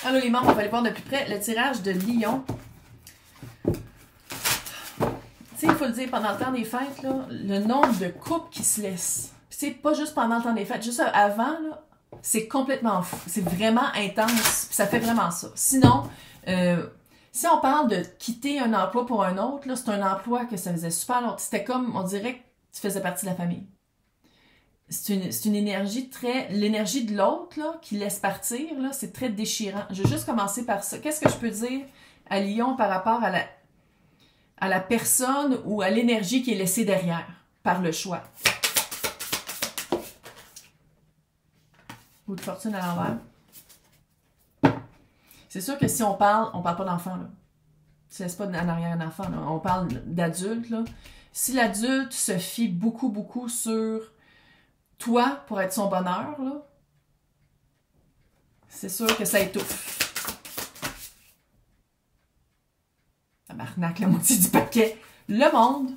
Alors les membres, on va aller voir de plus près le tirage de Lion. Tu sais, il faut le dire, pendant le temps des fêtes, là, le nombre de couples qui se laissent. Tu sais, pas juste pendant le temps des fêtes, juste avant, là, c'est complètement fou. C'est vraiment intense, puis ça fait vraiment ça. Sinon, si on parle de quitter un emploi pour un autre, là, c'est un emploi que ça faisait super longtemps. C'était comme, on dirait que tu faisais partie de la famille. C'est une énergie très... L'énergie de l'autre, là, qui laisse partir, là, c'est très déchirant. Je vais juste commencer par ça. Qu'est-ce que je peux dire à Lion par rapport à la personne ou à l'énergie qui est laissée derrière par le choix? Ou de fortune à l'envers. C'est sûr que si on parle pas d'enfant, là. Tu ne laisses pas en arrière un enfant, là. On parle d'adulte, là. Si l'adulte se fie beaucoup, beaucoup sur toi pour être son bonheur, là, c'est sûr que ça étouffe. Tabarnak, la moitié du paquet. Le monde,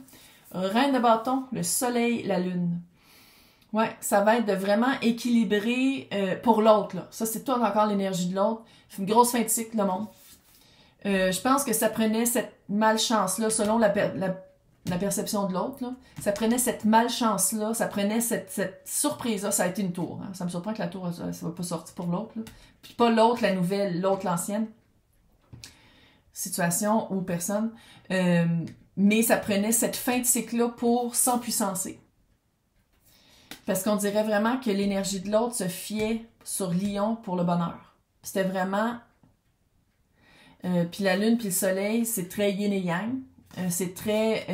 reine de bâton, le soleil, la lune. Ouais, ça va être de vraiment équilibrer pour l'autre, là. Ça, c'est toi encore l'énergie de l'autre. C'est une grosse fin de cycle, le monde. Je pense que ça prenait cette malchance-là, selon la perception de l'autre, là. Ça prenait cette malchance-là, ça prenait cette surprise-là. Ça a été une tour. Hein. Ça me surprend que la tour, ça va pas sortir pour l'autre. Puis pas l'autre, la nouvelle, l'autre, l'ancienne. Situation ou personne. Mais ça prenait cette fin de cycle-là pour s'empuissancer. Parce qu'on dirait vraiment que l'énergie de l'autre se fiait sur Lion pour le bonheur. C'était vraiment... puis la lune puis le soleil, c'est très yin et yang. C'est très...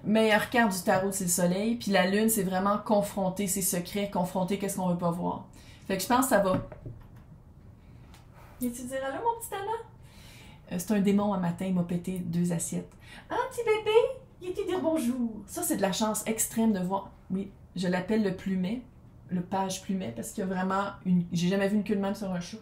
meilleure carte du tarot, c'est le soleil. Puis la lune, c'est vraiment confronter ses secrets, confronter qu'est-ce qu'on veut pas voir. Fait que je pense que ça va... Et tu diras là, mon petit Anna? C'est un démon un matin, il m'a pété 2 assiettes. Ah, petit bébé, il était dire bonjour. Ça, c'est de la chance extrême de voir. Oui, je l'appelle le plumet, le page plumet, parce qu'il y a vraiment une... J'ai jamais vu une queue de même sur un chat.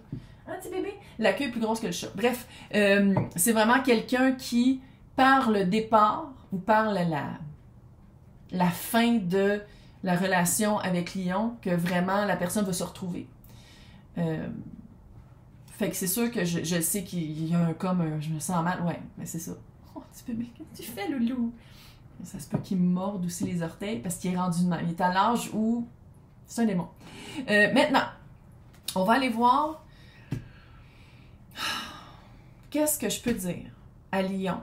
Ah, petit bébé, la queue est plus grosse que le chat. Bref, c'est vraiment quelqu'un qui, par le départ, ou par la fin de la relation avec Lion, que vraiment la personne va se retrouver. Fait que c'est sûr que je sais qu'il y a je me sens mal, ouais, mais c'est ça. Oh, petit bébé, qu'est-ce que tu fais, loulou? Ça se peut qu'il me morde aussi les orteils parce qu'il est rendu de même. Il est à l'âge où c'est un démon. Maintenant, on va aller voir qu'est-ce que je peux dire à Lion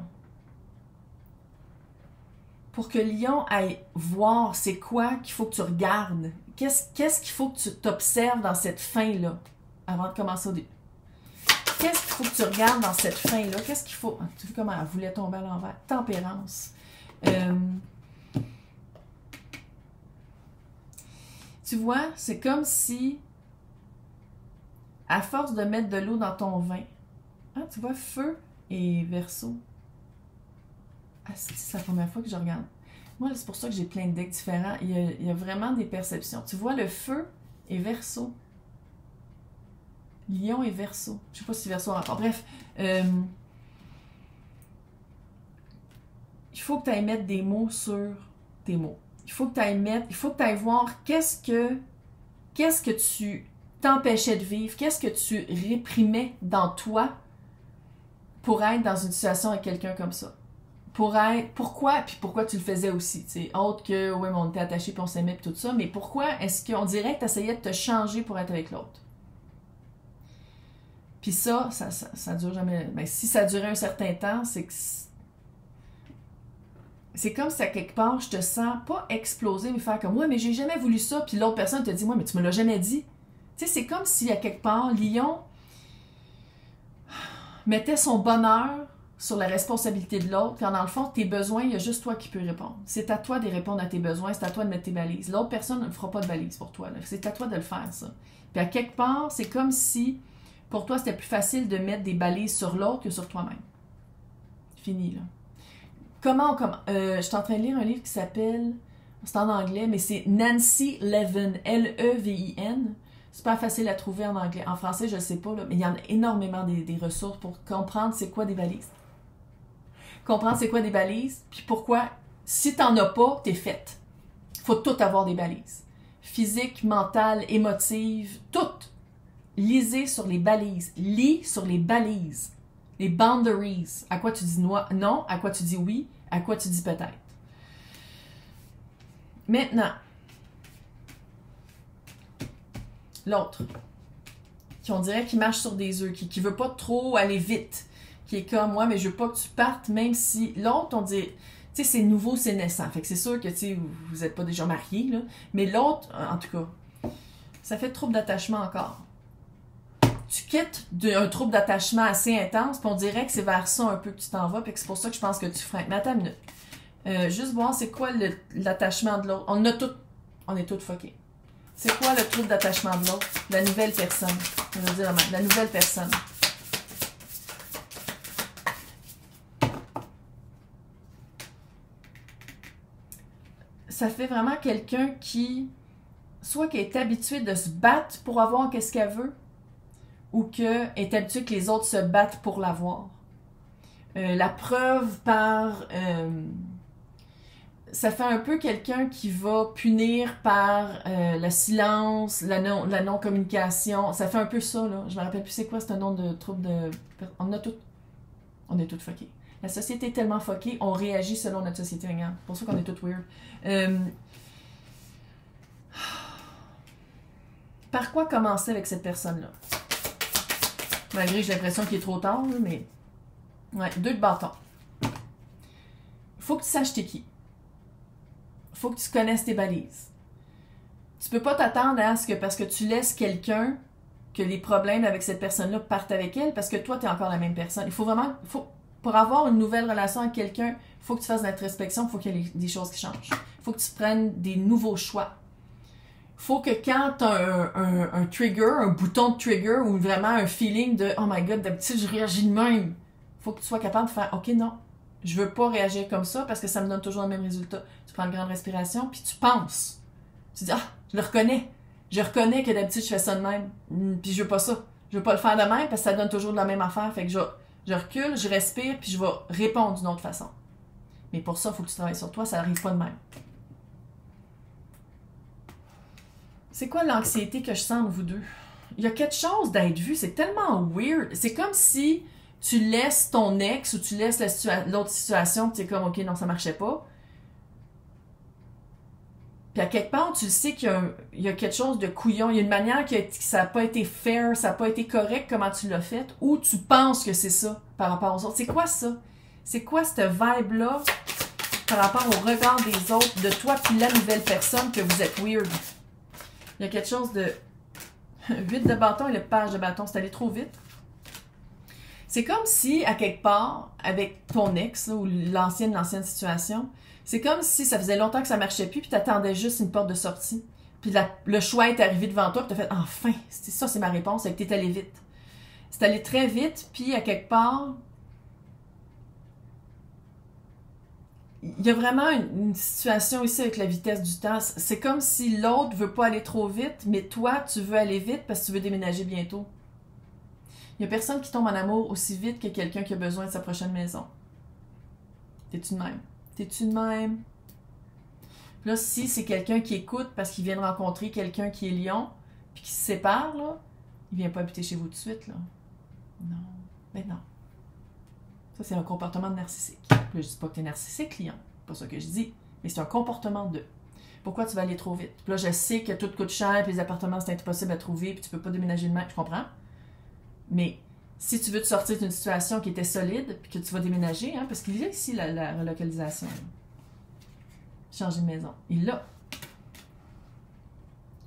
pour que Lion aille voir c'est quoi qu'il faut que tu regardes. Qu'est-ce qu'il faut que tu t'observes dans cette fin-là avant de commencer au début. Qu'est-ce qu'il faut que tu regardes dans cette fin-là? Qu'est-ce qu'il faut... Tu vois comment elle voulait tomber à l'envers? Tempérance. Tu vois, c'est comme si, à force de mettre de l'eau dans ton vin, hein, tu vois, feu et verseau. Ah, c'est la première fois que je regarde. Moi, c'est pour ça que j'ai plein de decks différents. Il y a vraiment des perceptions. Tu vois, le feu et verseau. Lion et Verseau. Je sais pas si Verseau a rapport. Bref, il faut que tu ailles mettre des mots sur tes mots. Il faut que tu ailles voir qu'est-ce que tu t'empêchais de vivre, qu'est-ce que tu réprimais dans toi pour être dans une situation avec quelqu'un comme ça. Pourquoi tu le faisais aussi, tu sais, autre que, ouais, mais on était attachés puis on s'aimait puis tout ça, mais pourquoi est-ce qu'on dirait que tu essayais de te changer pour être avec l'autre? Puis ça dure jamais... Ben, si ça durait un certain temps, c'est que... C'est comme si à quelque part, je te sens pas exploser, mais faire comme « Ouais, mais j'ai jamais voulu ça. » Puis l'autre personne te dit « Ouais, mais tu me l'as jamais dit. » Tu sais, c'est comme si à quelque part, Lion mettait son bonheur sur la responsabilité de l'autre, quand dans le fond, tes besoins, il y a juste toi qui peux répondre. C'est à toi de répondre à tes besoins, c'est à toi de mettre tes balises. L'autre personne ne fera pas de balises pour toi. C'est à toi de le faire, ça. Puis à quelque part, c'est comme si... Pour toi, c'était plus facile de mettre des balises sur l'autre que sur toi-même. Fini, là. je suis en train de lire un livre qui s'appelle, c'est en anglais, mais c'est Nancy Levin, Levin. Super facile à trouver en anglais. En français, je ne sais pas, là, mais il y en a énormément des ressources pour comprendre c'est quoi des balises. Comprendre c'est quoi des balises, puis pourquoi, si t'en as pas, t'es faite. Il faut tout avoir des balises. physique, mentale, émotive, toutes. Lisez sur les balises. Lis sur les balises. Les boundaries. À quoi tu dis non, à quoi tu dis oui, à quoi tu dis peut-être. Maintenant, l'autre, qui on dirait qu'il marche sur des œufs, qui veut pas trop aller vite, qui est comme moi, mais je veux pas que tu partes, même si l'autre, on dit, tu sais, c'est nouveau, c'est naissant. Fait que c'est sûr que, tu sais, vous n'êtes pas déjà mariés, là, mais l'autre, en tout cas, ça fait trouble d'attachement encore. Tu quittes un trouble d'attachement assez intense, puis on dirait que c'est vers ça un peu que tu t'en vas, puis c'est pour ça que je pense que tu freines. Mais attends une minute. Juste voir c'est quoi l'attachement de l'autre. On est toutes fuckées. C'est quoi le trouble d'attachement de l'autre? La nouvelle personne. On va dire la nouvelle personne. Ça fait vraiment quelqu'un qui, soit qui est habitué de se battre pour avoir qu'est-ce qu'elle veut, ou qui est habitué que les autres se battent pour l'avoir. La preuve par... ça fait un peu quelqu'un qui va punir par le silence, la non-communication. Ça fait un peu ça, là. Je me rappelle plus c'est quoi, c'est un nom de trouble de... On est toutes fuckées. La société est tellement fuckée, on réagit selon notre société. Regarde. C'est pour ça qu'on est toutes weird. Par quoi commencer avec cette personne-là? Malgré que j'ai l'impression qu'il est trop tard, mais... Ouais, 2 de bâton. Faut que tu saches t'es qui. Faut que tu connaisses tes balises. Tu peux pas t'attendre à ce que parce que tu laisses quelqu'un, que les problèmes avec cette personne-là partent avec elle, parce que toi, tu es encore la même personne. Il faut vraiment... pour avoir une nouvelle relation avec quelqu'un, il faut que tu fasses de l'introspection, il faut qu'il y ait des choses qui changent. Il faut que tu prennes des nouveaux choix. Il faut que quand tu as un trigger, un bouton de trigger, ou vraiment un feeling de « Oh my God, d'habitude, je réagis de même », il faut que tu sois capable de faire « Ok, non, je veux pas réagir comme ça parce que ça me donne toujours le même résultat. » Tu prends une grande respiration, puis tu penses. Tu dis « Ah, je le reconnais. Je reconnais que d'habitude, je fais ça de même. Puis je veux pas ça. Je veux pas le faire de même parce que ça donne toujours de la même affaire. Fait que je recule, je respire, puis je vais répondre d'une autre façon. » Mais pour ça, il faut que tu travailles sur toi. Ça n'arrive pas de même. C'est quoi l'anxiété que je sens de vous deux? Il y a quelque chose d'être vu. C'est tellement weird. C'est comme si tu laisses ton ex ou tu laisses l'autre situation puis tu es comme, OK, non, ça marchait pas. Puis à quelque part, tu le sais qu'il y a quelque chose de couillon. Il y a une manière que ça n'a pas été fair, ça n'a pas été correct comment tu l'as fait, ou tu penses que c'est ça par rapport aux autres. C'est quoi ça? C'est quoi cette vibe-là par rapport au regard des autres, de toi puis la nouvelle personne que vous êtes weird? Il y a quelque chose de 8 de bâton et le page de bâton, c'est allé trop vite. C'est comme si, à quelque part, avec ton ex, là, ou l'ancienne situation, c'est comme si ça faisait longtemps que ça marchait plus, puis tu attendais juste une porte de sortie. Puis le choix est arrivé devant toi, puis tu as fait « Enfin! » Ça, c'est ma réponse, c'est que tu es allé vite. C'est allé très vite, puis à quelque part, il y a vraiment une situation ici avec la vitesse du temps. C'est comme si l'autre veut pas aller trop vite, mais toi, tu veux aller vite parce que tu veux déménager bientôt. Il y a personne qui tombe en amour aussi vite que quelqu'un qui a besoin de sa prochaine maison. T'es-tu de même? T'es-tu de même? Là, si c'est quelqu'un qui écoute parce qu'il vient de rencontrer quelqu'un qui est lion, puis qui se sépare, là, il vient pas habiter chez vous tout de suite, là. Non. Mais non. Ça, c'est un comportement de narcissique. Là, je dis pas que t'es narcissique, lion. C'est pas ça que je dis. Mais c'est un comportement de. Pourquoi tu vas aller trop vite? Puis là, je sais que tout coûte cher, puis les appartements, c'est impossible à trouver, puis tu peux pas déménager de même. Je comprends. Mais si tu veux te sortir d'une situation qui était solide, puis que tu vas déménager, hein, parce qu'il y a ici la relocalisation. Changer de maison. Il l'a.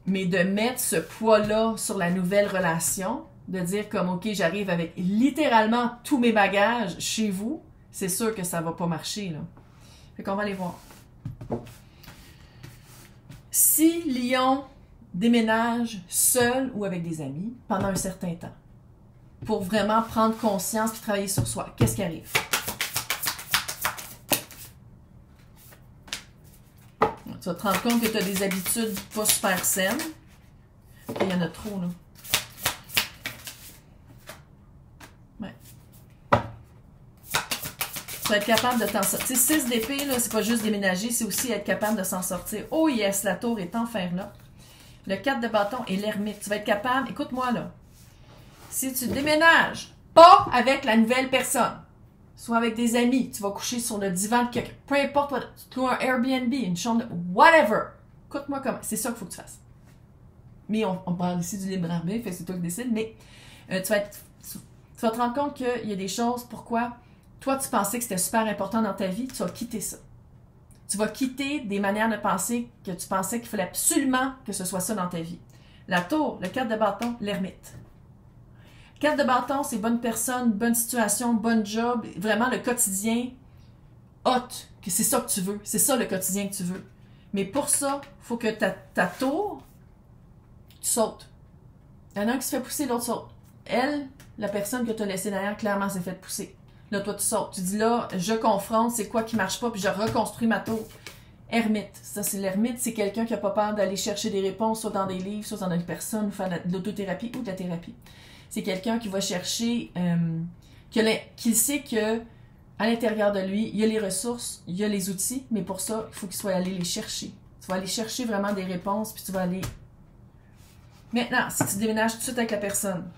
Mais de mettre ce poids-là sur la nouvelle relation, de dire comme, OK, j'arrive avec littéralement tous mes bagages chez vous, c'est sûr que ça va pas marcher, là. Fait qu'on va aller voir. Si Lion déménage seul ou avec des amis pendant un certain temps, pour vraiment prendre conscience et travailler sur soi, qu'est-ce qui arrive? Tu vas te rendre compte que tu as des habitudes pas super saines. Il y en a trop, là. Ouais. Tu vas être capable de t'en sortir. 6 d'épée, là, c'est pas juste déménager, c'est aussi être capable de s'en sortir. Oh yes, la tour est enfin là. Le 4 de bâton et l'ermite. Tu vas être capable, écoute-moi là, si tu déménages, pas avec la nouvelle personne, soit avec des amis, tu vas coucher sur le divan de quelqu'un, peu importe, tu loues un Airbnb, une chambre, whatever. Écoute-moi comment, c'est ça qu'il faut que tu fasses. Mais on parle ici du libre arbitre, fait que c'est toi qui décides, mais tu vas te rendre compte qu'il y a des choses, pourquoi toi tu pensais que c'était super important dans ta vie, tu vas quitter ça. Tu vas quitter des manières de penser que tu pensais qu'il fallait absolument que ce soit ça dans ta vie. La tour, le 4 de bâton, l'ermite. 4 de bâton, c'est bonne personne, bonne situation, bon job, vraiment le quotidien hot, que c'est ça que tu veux, c'est ça le quotidien que tu veux. Mais pour ça, il faut que ta tour, tu sautes. Il y en a un qui se fait pousser, l'autre saute. Elle, la personne que tu as laissée derrière, clairement s'est fait pousser. Là, toi, tu sautes. Tu dis là, je confronte, c'est quoi qui marche pas, puis je reconstruis ma tour. Ermite. Ça, c'est l'ermite, c'est quelqu'un qui n'a pas peur d'aller chercher des réponses, soit dans des livres, soit dans des personnes, ou faire de l'autothérapie ou de la thérapie. C'est quelqu'un qui va chercher, qui sait que à l'intérieur de lui, il y a les ressources, il y a les outils, mais pour ça, il faut qu'il soit allé les chercher. Tu vas aller chercher vraiment des réponses, puis tu vas aller... Maintenant, si tu déménages tout de suite avec la personne,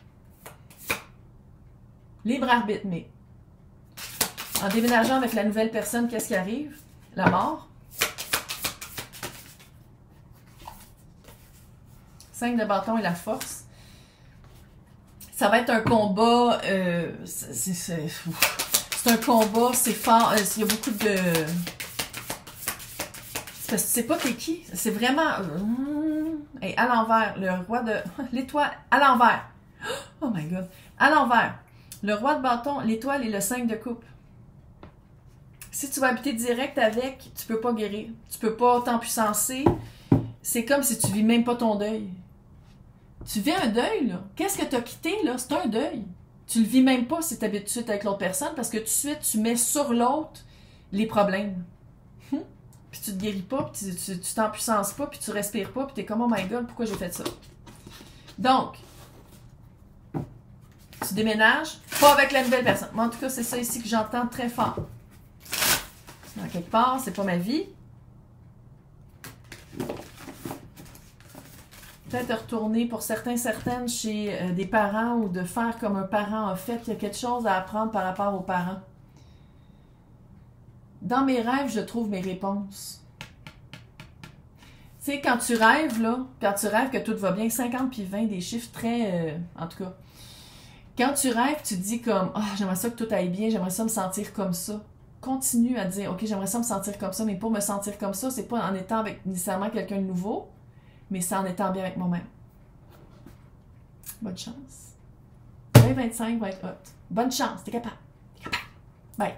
libre arbitre, mais en déménageant avec la nouvelle personne, qu'est-ce qui arrive? La mort. 5 de bâton et la force. Ça va être un combat, c'est un combat, c'est fort, il y a beaucoup de... C'est parce que tu sais pas t'es qui, c'est vraiment... Et à l'envers, le roi de... L'étoile, à l'envers. Oh my God. À l'envers, le roi de bâton, l'étoile et le 5 de coupe. Si tu vas habiter direct avec, tu peux pas guérir. Tu peux pas t'empuissancer. C'est comme si tu vis même pas ton deuil. Tu vis un deuil, là. Qu'est-ce que tu as quitté, là? C'est un deuil. Tu le vis même pas si tu habites tout de suite avec l'autre personne parce que tout de suite, tu mets sur l'autre les problèmes. Puis tu te guéris pas, puis tu t'empuissances pas, puis tu respires pas, puis tu es comme « Oh my God, pourquoi j'ai fait ça? » Donc, tu déménages, pas avec la nouvelle personne. Moi, en tout cas, c'est ça ici que j'entends très fort. Dans quelque part, c'est pas ma vie. Peut-être de retourner pour certaines chez des parents ou de faire comme un parent a fait. Il y a quelque chose à apprendre par rapport aux parents. Dans mes rêves, je trouve mes réponses. Tu sais, quand tu rêves, là, quand tu rêves que tout va bien, 50 puis 20, des chiffres très... en tout cas, quand tu rêves, tu dis comme « Ah, j'aimerais ça que tout aille bien, j'aimerais ça me sentir comme ça. » Continue à dire « Ok, j'aimerais ça me sentir comme ça, mais pour me sentir comme ça, c'est pas en étant avec nécessairement quelqu'un de nouveau, mais c'est en étant bien avec moi-même. » Bonne chance. 2025 va être hot. Bonne chance, t'es capable. T'es capable. Bye.